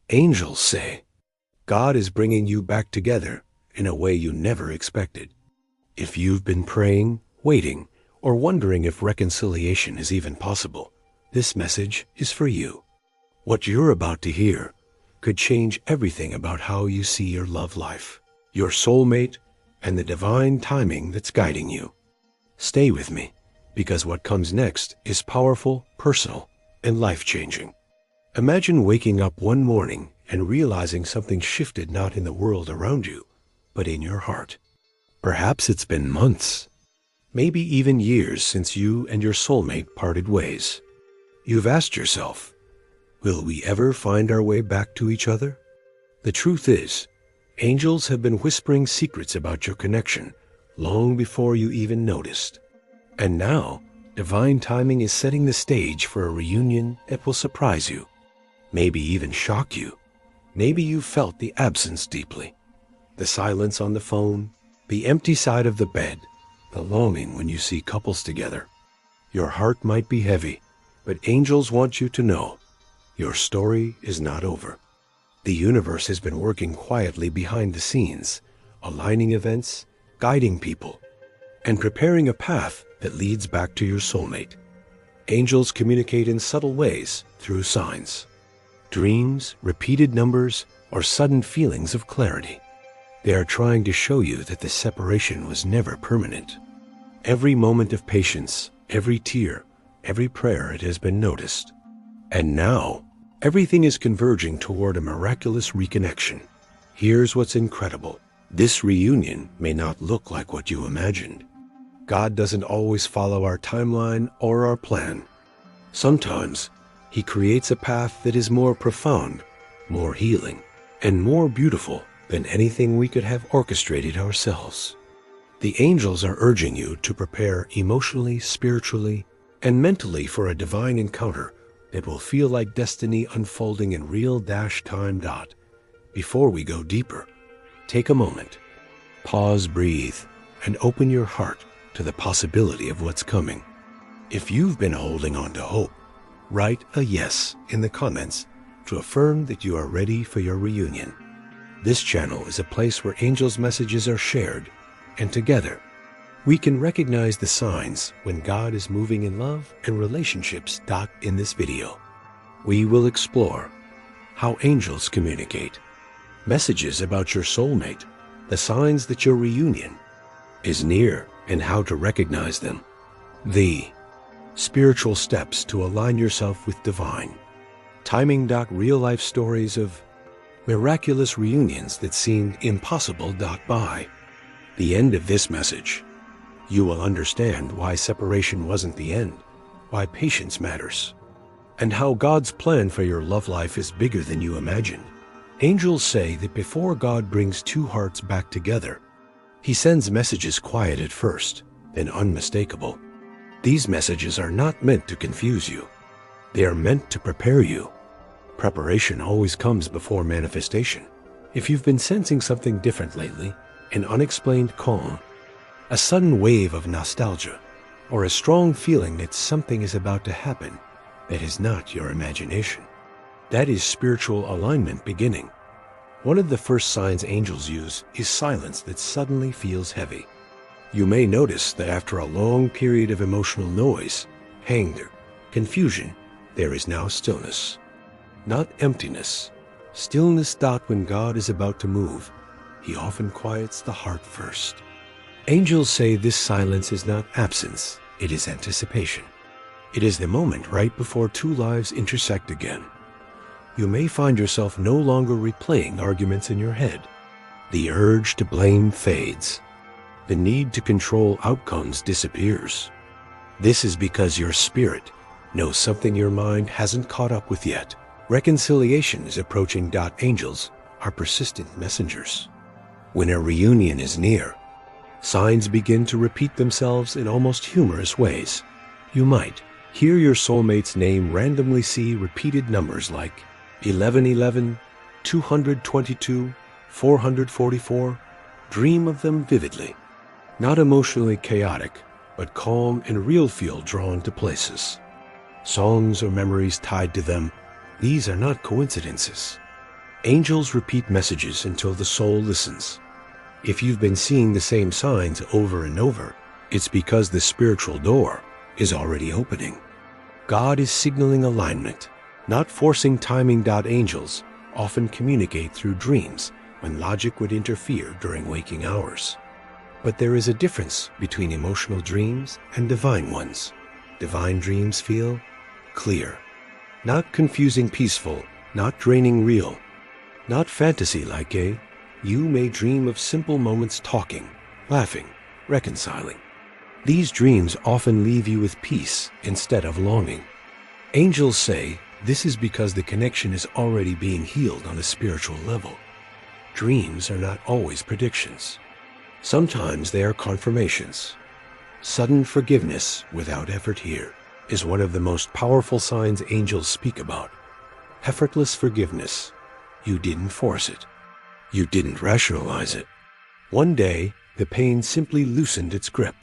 Angels say, God is bringing you back together in a way you never expected. If you've been praying, waiting, or wondering if reconciliation is even possible, this message is for you. What you're about to hear could change everything about how you see your love life, your soulmate, and the divine timing that's guiding you. Stay with me, because what comes next is powerful, personal, and life-changing. Imagine waking up one morning and realizing something shifted not in the world around you, but in your heart. Perhaps it's been months, maybe even years since you and your soulmate parted ways. You've asked yourself, will we ever find our way back to each other? The truth is, angels have been whispering secrets about your connection long before you even noticed. And now, divine timing is setting the stage for a reunion that will surprise you, maybe even shock you. Maybe you felt the absence deeply, the silence on the phone, the empty side of the bed, the longing when you see couples together. Your heart might be heavy, but angels want you to know your story is not over. The universe has been working quietly behind the scenes, aligning events, guiding people, and preparing a path that leads back to your soulmate. Angels communicate in subtle ways through signs, dreams, repeated numbers, or sudden feelings of clarity. They are trying to show you that the separation was never permanent. Every moment of patience, every tear, every prayer, it has been noticed. And now, everything is converging toward a miraculous reconnection. Here's what's incredible. This reunion may not look like what you imagined. God doesn't always follow our timeline or our plan. Sometimes, He creates a path that is more profound, more healing, and more beautiful than anything we could have orchestrated ourselves. The angels are urging you to prepare emotionally, spiritually, and mentally for a divine encounter that will feel like destiny unfolding in real time. Before we go deeper, take a moment, pause, breathe, and open your heart to the possibility of what's coming. If you've been holding on to hope, write a yes in the comments to affirm that you are ready for your reunion. This channel is a place where angels' messages are shared, and together, we can recognize the signs when God is moving in love and relationships. In this video, we will explore how angels communicate, messages about your soulmate, the signs that your reunion is near, and how to recognize them, the spiritual steps to align yourself with divine timing. Real-life stories of miraculous reunions that seemed impossible. By the end of this message, you will understand why separation wasn't the end, why patience matters, and how God's plan for your love life is bigger than you imagined. Angels say that before God brings two hearts back together, He sends messages quiet at first, then unmistakable. These messages are not meant to confuse you. They are meant to prepare you. Preparation always comes before manifestation. If you've been sensing something different lately, an unexplained calm, a sudden wave of nostalgia, or a strong feeling that something is about to happen that is not your imagination, that is spiritual alignment beginning. One of the first signs angels use is silence that suddenly feels heavy. You may notice that after a long period of emotional noise, anger, confusion, there is now stillness. Not emptiness, stillness. When God is about to move, He often quiets the heart first. Angels say this silence is not absence, it is anticipation. It is the moment right before two lives intersect again. You may find yourself no longer replaying arguments in your head. The urge to blame fades. The need to control outcomes disappears. This is because your spirit knows something your mind hasn't caught up with yet. Reconciliation is approaching. Angels are persistent messengers. When a reunion is near, signs begin to repeat themselves in almost humorous ways. You might hear your soulmate's name randomly, see repeated numbers like 1111, 222, 444. Dream of them vividly. Not emotionally chaotic, but calm and real, feel drawn to places. Songs or memories tied to them. These are not coincidences. Angels repeat messages until the soul listens. If you've been seeing the same signs over and over, it's because the spiritual door is already opening. God is signaling alignment, not forcing timing. Angels often communicate through dreams when logic would interfere during waking hours. But there is a difference between emotional dreams and divine ones. Divine dreams feel clear, not confusing, peaceful, not draining, real, not fantasy-like. You may dream of simple moments, talking, laughing, reconciling. These dreams often leave you with peace instead of longing. Angels say this is because the connection is already being healed on a spiritual level. Dreams are not always predictions. Sometimes they are confirmations. Sudden forgiveness without effort here is one of the most powerful signs angels speak about. Effortless forgiveness. You didn't force it. You didn't rationalize it. One day, the pain simply loosened its grip.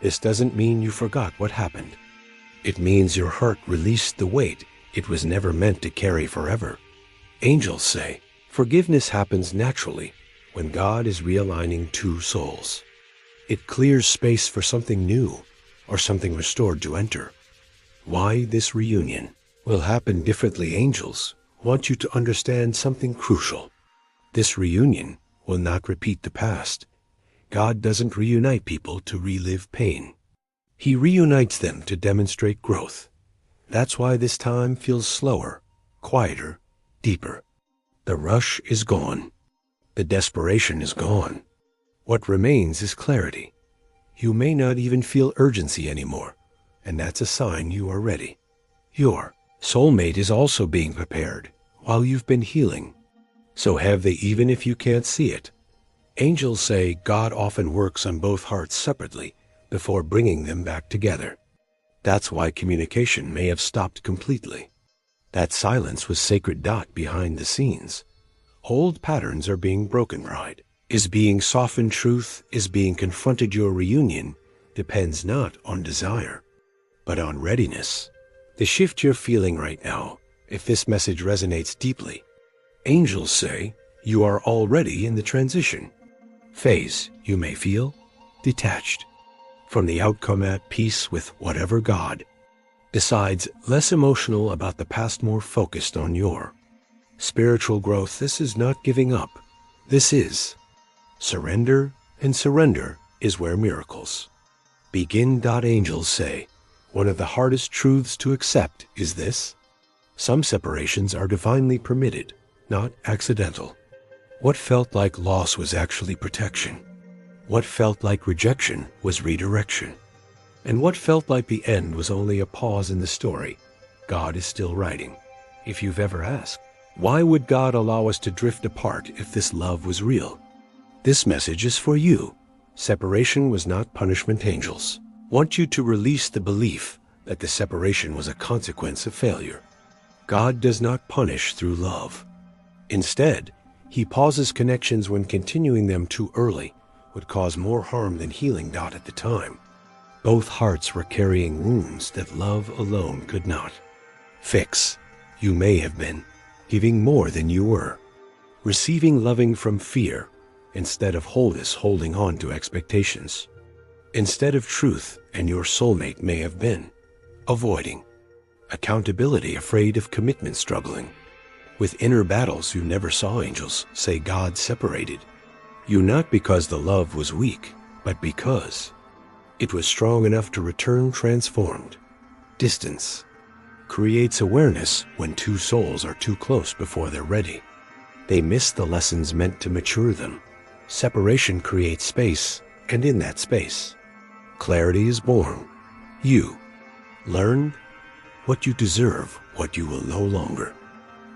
This doesn't mean you forgot what happened. It means your heart released the weight it was never meant to carry forever. Angels say forgiveness happens naturally when God is realigning two souls. It clears space for something new or something restored to enter. Why this reunion will happen differently? Angels want you to understand something crucial. This reunion will not repeat the past. God doesn't reunite people to relive pain. He reunites them to demonstrate growth. That's why this time feels slower, quieter, deeper. The rush is gone. The desperation is gone. What remains is clarity. You may not even feel urgency anymore, and that's a sign you are ready. Your soulmate is also being prepared while you've been healing. So have they, even if you can't see it. Angels say God often works on both hearts separately before bringing them back together. That's why communication may have stopped completely. That silence was sacred. Behind the scenes, old patterns are being broken. Pride is being softened. Truth is being confronted. Your reunion depends not on desire, but on readiness. The shift you're feeling right now, if this message resonates deeply, angels say you are already in the transition phase. You may feel detached from the outcome, at peace with whatever God decides, less emotional about the past, more focused on your spiritual growth. This is not giving up. This is surrender, and surrender is where miracles begin. Angels say one of the hardest truths to accept is this: some separations are divinely permitted, not accidental. What felt like loss was actually protection. What felt like rejection was redirection. And what felt like the end was only a pause in the story God is still writing. If you've ever asked, why would God allow us to drift apart if this love was real? This message is for you. Separation was not punishment. Angels want you to release the belief that the separation was a consequence of failure. God does not punish through love. Instead, He pauses connections when continuing them too early would cause more harm than healing. At the time, both hearts were carrying wounds that love alone could not fix. You may have been giving more than you were receiving, loving from fear instead of wholeness, holding on to expectations instead of truth, and your soulmate may have been avoiding accountability, afraid of commitment, struggling with inner battles you never saw. Angels say God separated you not because the love was weak, but because it was strong enough to return transformed. Distance creates awareness when two souls are too close before they're ready. They miss the lessons meant to mature them. Separation creates space, and in that space, clarity is born. You learn what you deserve, what you will no longer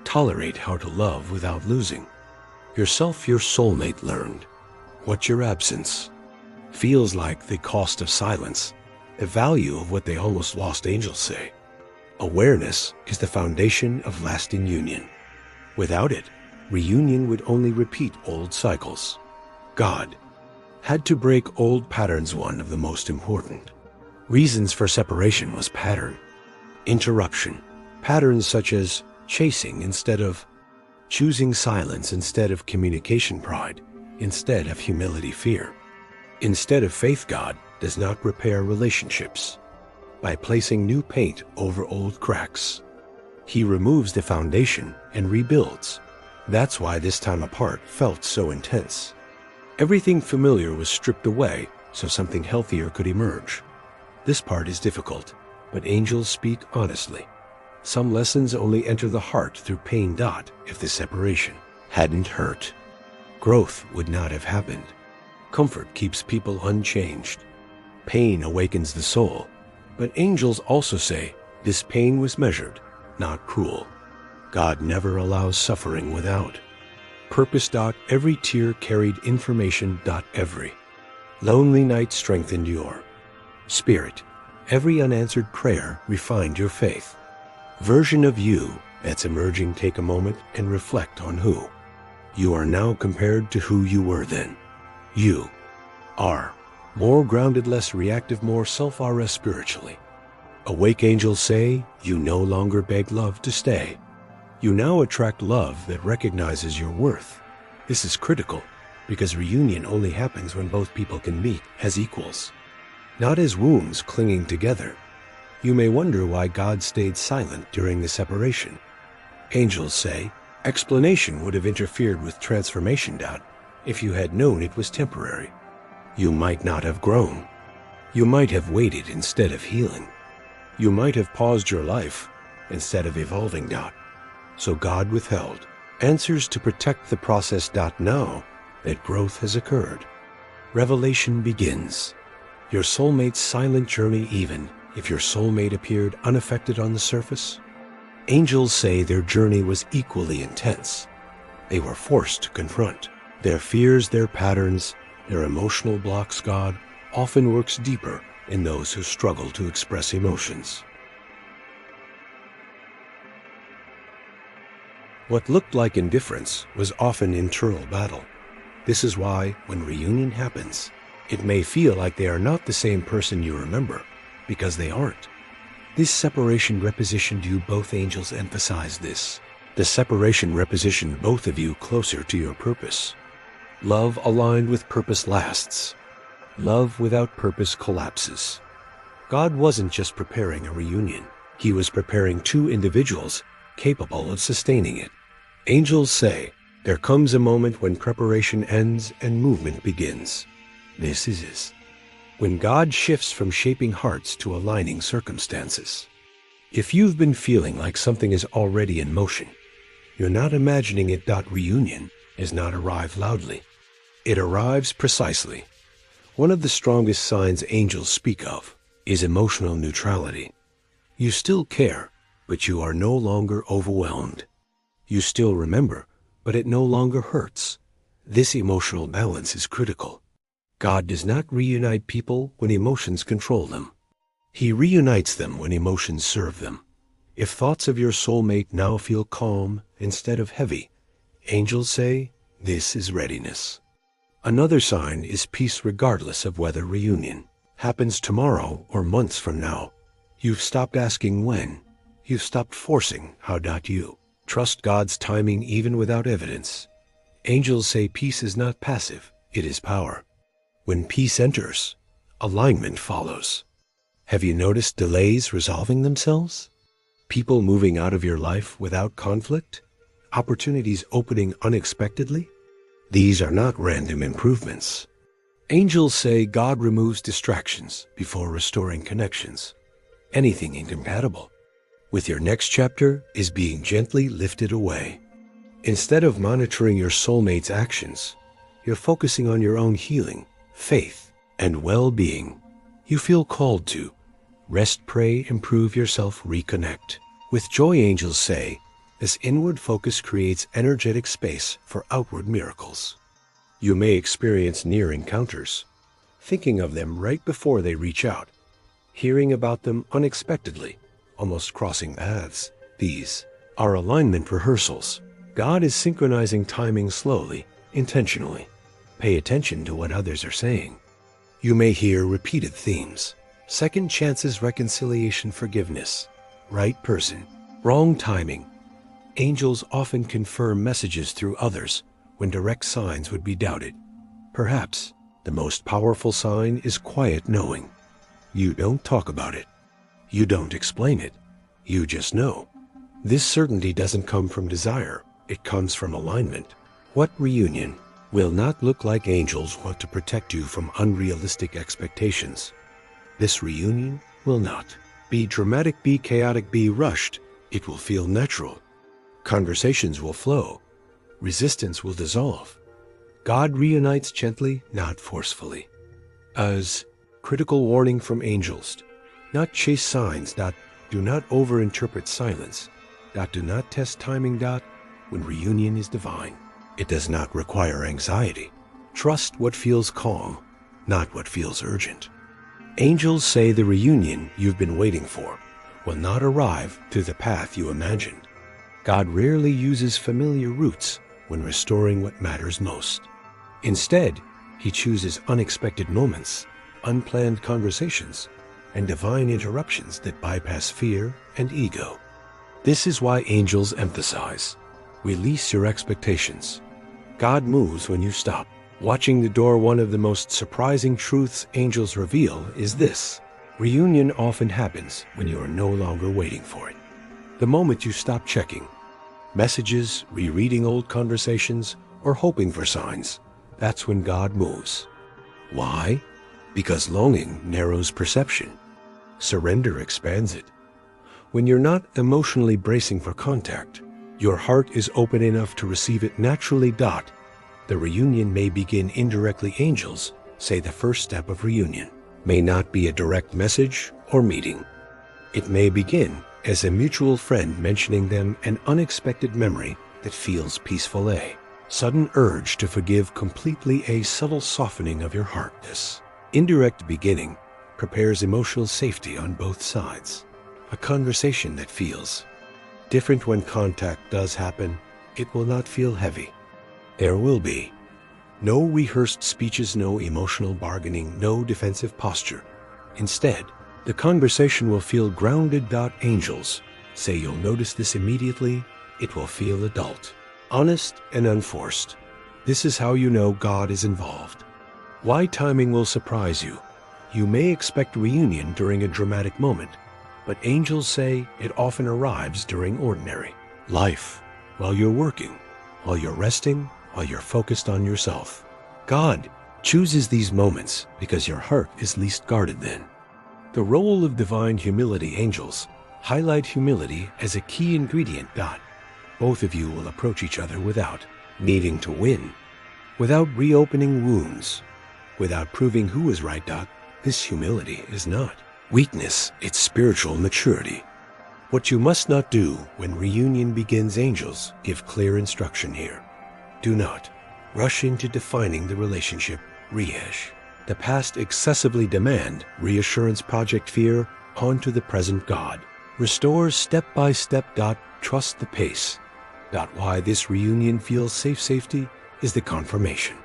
tolerate, how to love without losing yourself. Your soulmate learned what your absence feels like, the cost of silence, the value of what they almost lost. Angels say awareness is the foundation of lasting union. Without it, reunion would only repeat old cycles. God had to break old patterns. One of the most important reasons for separation was pattern interruption. Patterns such as chasing instead of choosing silence instead of communication pride, instead of humility fear. Instead of faith, God does not repair relationships by placing new paint over old cracks. He removes the foundation and rebuilds. That's why this time apart felt so intense. Everything familiar was stripped away so something healthier could emerge. This part is difficult, but angels speak honestly. Some lessons only enter the heart through pain. If the separation hadn't hurt, growth would not have happened. Comfort keeps people unchanged. Pain awakens the soul, but angels also say this pain was measured, not cruel. God never allows suffering without purpose. Every tear carried information. Every lonely night strengthened your spirit. Every unanswered prayer refined your faith. Version of you that's emerging. Take a moment and reflect on who you are now compared to who you were then. You are more grounded, less reactive, more self-aware spiritually. Awake angels say, you no longer beg love to stay. You now attract love that recognizes your worth. This is critical because reunion only happens when both people can meet as equals, not as wounds clinging together. You may wonder why God stayed silent during the separation. Angels say, explanation would have interfered with transformation. If you had known it was temporary, you might not have grown. You might have waited instead of healing. You might have paused your life instead of evolving. So God withheld answers to protect the process. Now that growth has occurred, revelation begins. Your soulmate's silent journey, even if your soulmate appeared unaffected on the surface. Angels say their journey was equally intense. They were forced to confront their fears, their patterns, their emotional blocks. God often works deeper in those who struggle to express emotions. What looked like indifference was often internal battle. This is why, when reunion happens, it may feel like they are not the same person you remember, because they aren't. This separation repositioned you. Both angels emphasize this. The separation repositioned both of you closer to your purpose. Love aligned with purpose lasts. Love without purpose collapses. God wasn't just preparing a reunion. He was preparing two individuals capable of sustaining it. Angels say, there comes a moment when preparation ends and movement begins. This is when God shifts from shaping hearts to aligning circumstances. If you've been feeling like something is already in motion, you're not imagining it. Reunion does not arrive loudly. It arrives precisely. One of the strongest signs angels speak of is emotional neutrality. You still care, but you are no longer overwhelmed. You still remember, but it no longer hurts. This emotional balance is critical. God does not reunite people when emotions control them. He reunites them when emotions serve them. If thoughts of your soulmate now feel calm instead of heavy, angels say, this is readiness. Another sign is peace regardless of whether reunion happens tomorrow or months from now. You've stopped asking when. You've stopped forcing how. You trust God's timing even without evidence. Angels say peace is not passive, it is power. When peace enters, alignment follows. Have you noticed delays resolving themselves? People moving out of your life without conflict? Opportunities opening unexpectedly? These are not random improvements. Angels say God removes distractions before restoring connections. Anything incompatible with your next chapter is being gently lifted away. Instead of monitoring your soulmate's actions, you're focusing on your own healing, faith, and well-being. You feel called to rest, pray, improve yourself, reconnect. With joy, angels say, this inward focus creates energetic space for outward miracles. You may experience near encounters, thinking of them right before they reach out, hearing about them unexpectedly, almost crossing paths. These are alignment rehearsals. God is synchronizing timing slowly, intentionally. Pay attention to what others are saying. You may hear repeated themes: second chances, reconciliation, forgiveness, right person, wrong timing. Angels often confirm messages through others when direct signs would be doubted. Perhaps the most powerful sign is quiet knowing. You don't talk about it. You don't explain it. You just know. This certainty doesn't come from desire. It comes from alignment. What reunion will not look like angels want to protect you from unrealistic expectations? This reunion will not be dramatic, be chaotic, be rushed. It will feel natural. Conversations will flow. Resistance will dissolve. God reunites gently, not forcefully. As critical warning from angels, not chase signs. Do not overinterpret silence. Do not test timing. When reunion is divine, it does not require anxiety. Trust what feels calm, not what feels urgent. Angels say the reunion you've been waiting for will not arrive through the path you imagined. God rarely uses familiar routes when restoring what matters most. Instead, he chooses unexpected moments, unplanned conversations, and divine interruptions that bypass fear and ego. This is why angels emphasize, release your expectations. God moves when you stop. Watching the door. One of the most surprising truths angels reveal is this: reunion often happens when you are no longer waiting for it. The moment you stop checking messages, rereading old conversations, or hoping for signs, that's when God moves. Why? Because longing narrows perception. Surrender expands it. When you're not emotionally bracing for contact, your heart is open enough to receive it naturally. The reunion may begin indirectly. Angels say the first step of reunion may not be a direct message or meeting. It may begin as a mutual friend mentioning them, an unexpected memory that feels peaceful, a sudden urge to forgive completely, a subtle softening of your heart. This indirect beginning prepares emotional safety on both sides. A conversation that feels different. When contact does happen, it will not feel heavy. There will be no rehearsed speeches, no emotional bargaining, no defensive posture. Instead, the conversation will feel grounded. Angels say you'll notice this immediately. It will feel adult, honest, and unforced. This is how you know God is involved. Why timing will surprise you. You may expect reunion during a dramatic moment, but angels say it often arrives during ordinary life, while you're working, while you're resting, while you're focused on yourself. God chooses these moments because your heart is least guarded then. The role of divine humility. Angels highlight humility as a key ingredient. Both of you will approach each other without needing to win, without reopening wounds, without proving who is right. This humility is not weakness, it's spiritual maturity. What you must not do when reunion begins. Angels give clear instruction here. Do not rush into defining the relationship. Rehash the past excessively. Demand reassurance. Project fear onto the present. God restores step by step. Trust the pace. Why this reunion feels safe. Safety is the confirmation.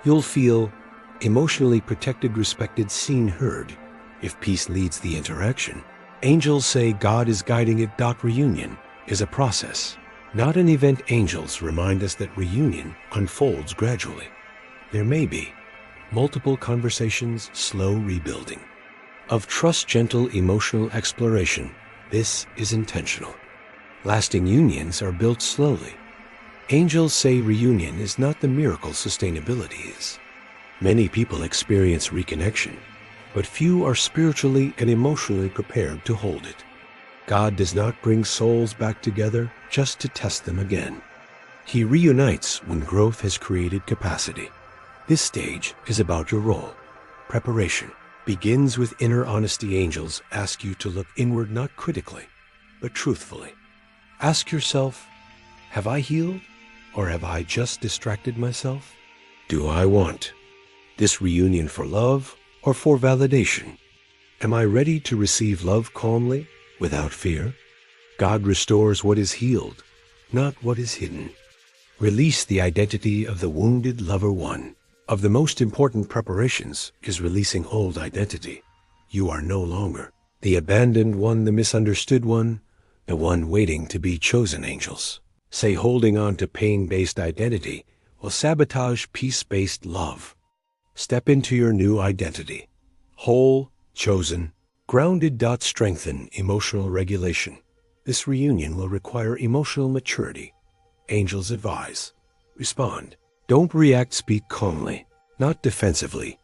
You'll feel emotionally protected, respected, seen, heard. If peace leads the interaction, angels say God is guiding it. Reunion is a process, not an event. Angels remind us that reunion unfolds gradually. There may be multiple conversations, slow rebuilding of trust, gentle emotional exploration. This is intentional. Lasting unions are built slowly. Angels say reunion is not the miracle sustainability is. Many people experience reconnection, but few are spiritually and emotionally prepared to hold it. God does not bring souls back together just to test them again. He reunites when growth has created capacity. This stage is about your role. Preparation begins with inner honesty. Angels ask you to look inward, not critically, but truthfully. Ask yourself, have I healed, or have I just distracted myself? Do I want this reunion for love or for validation? Am I ready to receive love calmly, without fear? God restores what is healed, not what is hidden. Release the identity of the wounded lover. One of the most important preparations is releasing old identity. You are no longer the abandoned one, the misunderstood one, the one waiting to be chosen. Angels say holding on to pain-based identity will sabotage peace-based love. Step into your new identity. Whole, chosen, grounded. Strengthen emotional regulation. This reunion will require emotional maturity. Angels advise. Respond. Don't react, speak calmly, not defensively.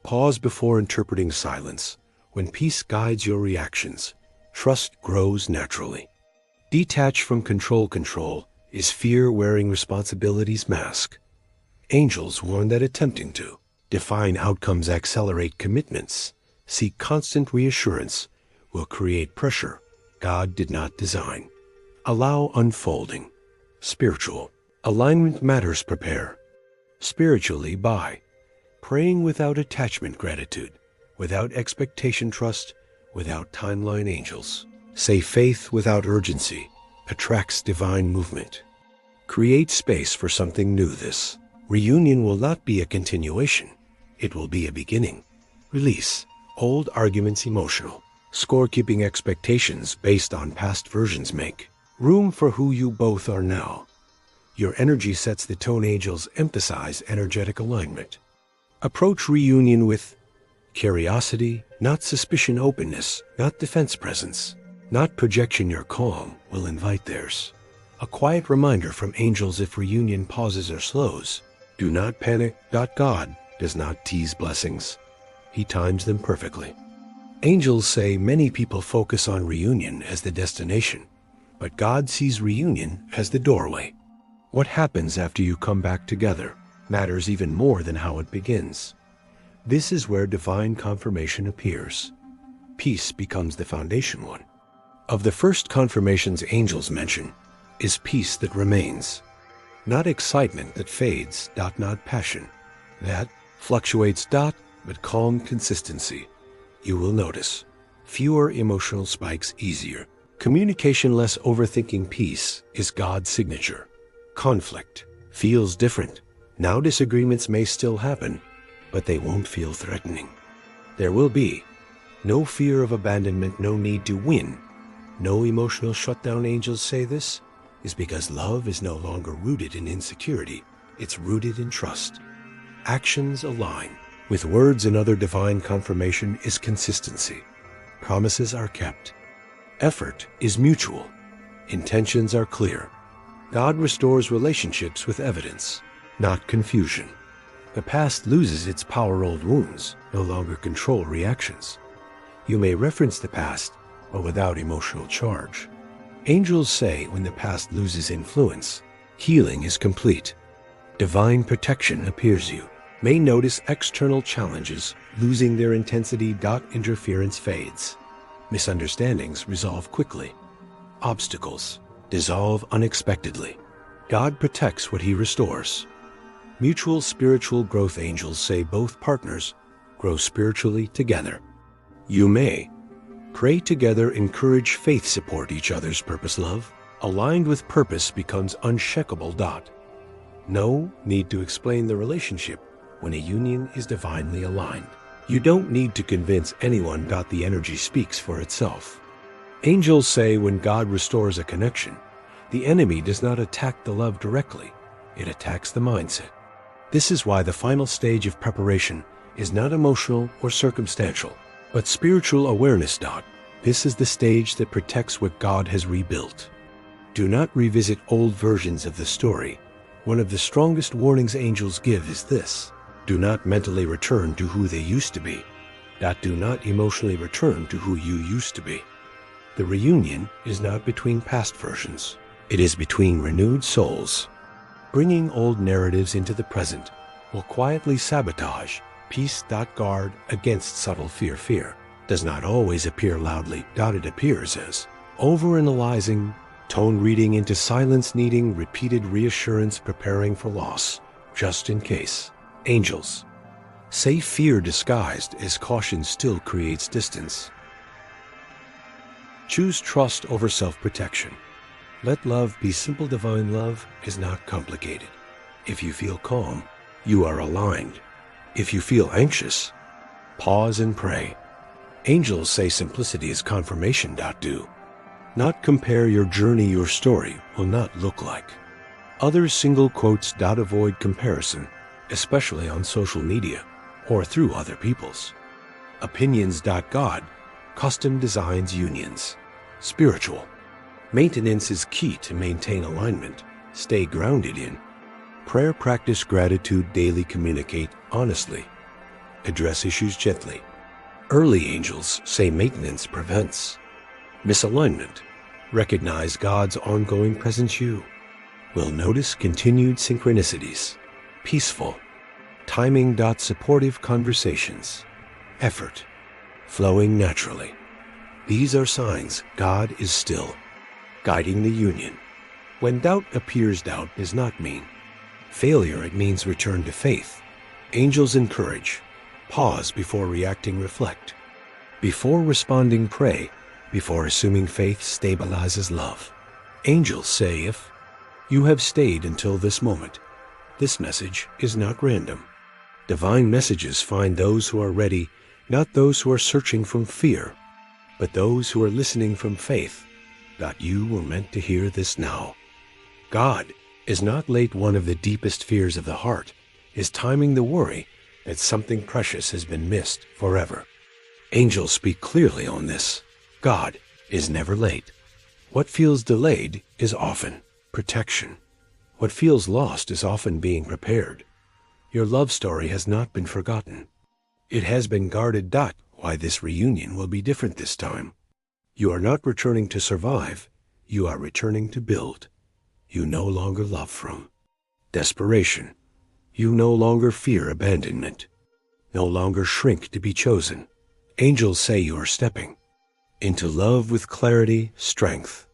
Pause before interpreting silence. When peace guides your reactions, trust grows naturally. Detach from control. Control is fear wearing responsibility's mask. Angels warn that attempting to define outcomes, accelerate commitments, seek constant reassurance, will create pressure God did not design. Allow unfolding. Spiritual alignment matters. Prepare spiritually by praying without attachment, gratitude, without expectation, trust, without timeline. Angels say faith without urgency attracts divine movement. Create space for something new. This reunion will not be a continuation. It will be a beginning. Release old arguments. Emotional scorekeeping. Expectations based on past versions make room for who you both are now. Your energy sets the tone. Angels emphasize energetic alignment. Approach reunion with curiosity, not suspicion. Openness, not defense. Presence, not projection. Your calm will invite theirs. A quiet reminder from angels if reunion pauses or slows. Do not panic. God does not tease blessings. He times them perfectly. Angels say many people focus on reunion as the destination, but God sees reunion as the doorway. What happens after you come back together matters even more than how it begins. This is where divine confirmation appears. Peace becomes the foundation. One of the first confirmations angels mention is peace that remains. Not excitement that fades. Not passion that fluctuates. But calm consistency. You will notice fewer emotional spikes, easier communication, less overthinking. Peace is God's signature. Conflict feels different. Now disagreements may still happen, but they won't feel threatening. There will be no fear of abandonment, no need to win, no emotional shutdown. Angels say this is because love is no longer rooted in insecurity. It's rooted in trust. Actions align with words. Another divine confirmation is consistency. Promises are kept. Effort is mutual. Intentions are clear. God restores relationships with evidence, not confusion. The past loses its power. Old wounds no longer control reactions. You may reference the past, but without emotional charge. Angels say when the past loses influence, healing is complete. Divine protection appears. You may notice external challenges losing their intensity. Interference fades. Misunderstandings resolve quickly. Obstacles dissolve unexpectedly. God protects what He restores. Mutual spiritual growth. Angels say both partners grow spiritually together. You may pray together, encourage faith, support each other's purpose. Love aligned with purpose becomes unshakable. No need to explain the relationship when a union is divinely aligned. You don't need to convince anyone. The energy speaks for itself. Angels say when God restores a connection, the enemy does not attack the love directly. It attacks the mindset. This is why the final stage of preparation is not emotional or circumstantial, but spiritual awareness. This is the stage that protects what God has rebuilt. Do not revisit old versions of the story. One of the strongest warnings angels give is this: do not mentally return to who they used to be. Do not emotionally return to who you used to be. The reunion is not between past versions. It is between renewed souls. Bringing old narratives into the present will quietly sabotage peace. Guard against subtle fear. Fear does not always appear loudly. It appears as overanalyzing, tone reading into silence, needing repeated reassurance, preparing for loss, just in case. Angels say fear disguised as caution still creates distance. Choose trust over self-protection. Let love be simple. Divine love is not complicated. If you feel calm, you are aligned. If you feel anxious, pause and pray. Angels say simplicity is confirmation. Do Not compare your journey. Your story will not look like others. Single quotes. Avoid comparison, especially on social media or through other people's opinions. God custom designs unions. Spiritual maintenance is key to maintain alignment. Stay grounded in prayer. Practice gratitude daily. Communicate honestly. Address issues gently. Early angels say maintenance prevents misalignment. Recognize God's ongoing presence. You will notice continued synchronicities. Peaceful timing. Supportive conversations. Effort flowing naturally. These are signs God is still guiding the union. When doubt appears, doubt does not mean failure. It means return to faith. Angels encourage. Pause before reacting. Reflect before responding. Pray before assuming. Faith stabilizes love. Angels say, if you have stayed until this moment, this message is not random. Divine messages find those who are ready, not those who are searching from fear, but those who are listening from faith. You were meant to hear this now. God is not late. One of the deepest fears of the heart is timing. The worry that something precious has been missed forever. Angels speak clearly on this. God is never late. What feels delayed is often protection. What feels lost is often being prepared. Your love story has not been forgotten. It has been guarded. Why this reunion will be different this time. You are not returning to survive. You are returning to build. You no longer love from desperation. You no longer fear abandonment. No longer shrink to be chosen. Angels say you are stepping into love with clarity, strength,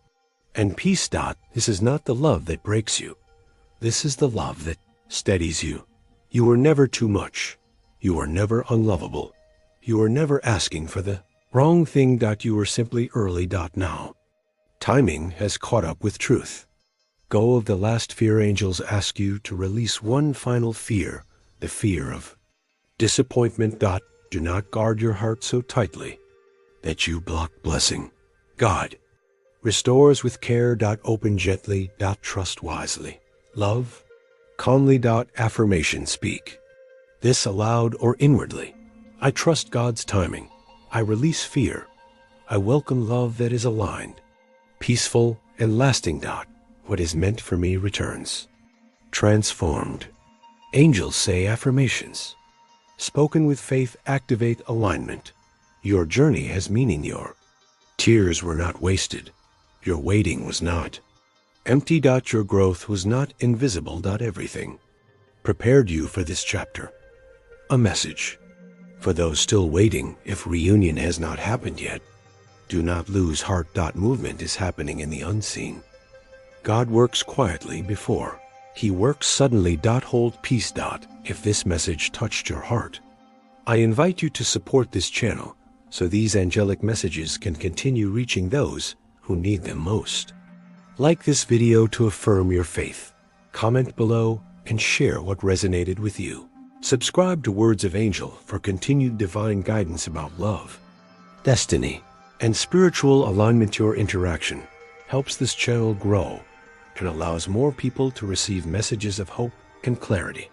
and peace. This is not the love that breaks you. This is the love that steadies you. You were never too much. You were never unlovable. You were never asking for the wrong thing. You were simply early. Now timing has caught up with truth. Go of the last fear. Angels ask you to release one final fear, the fear of disappointment. Do not guard your heart so tightly that you block blessing. God restores with care. Open gently. Trust wisely. Love calmly. Affirmation. Speak this aloud or inwardly. I trust God's timing. I release fear. I welcome love that is aligned, peaceful and lasting. What is meant for me returns transformed. Angels say affirmations spoken with faith. Activate alignment. Your journey has meaning. Your tears were not wasted. Your waiting was not empty. Your growth was not invisible. Everything prepared you for this chapter. A message for those still waiting. If reunion has not happened yet, do not lose heart. Movement is happening in the unseen. God works quietly before He works suddenly. Hold peace. If this message touched your heart, I invite you to support this channel so these angelic messages can continue reaching those who need them most. Like this video to affirm your faith. Comment below and share what resonated with you. Subscribe to Words of Angel for continued divine guidance about love, destiny, and spiritual alignment. Your interaction helps this channel grow and allows more people to receive messages of hope and clarity.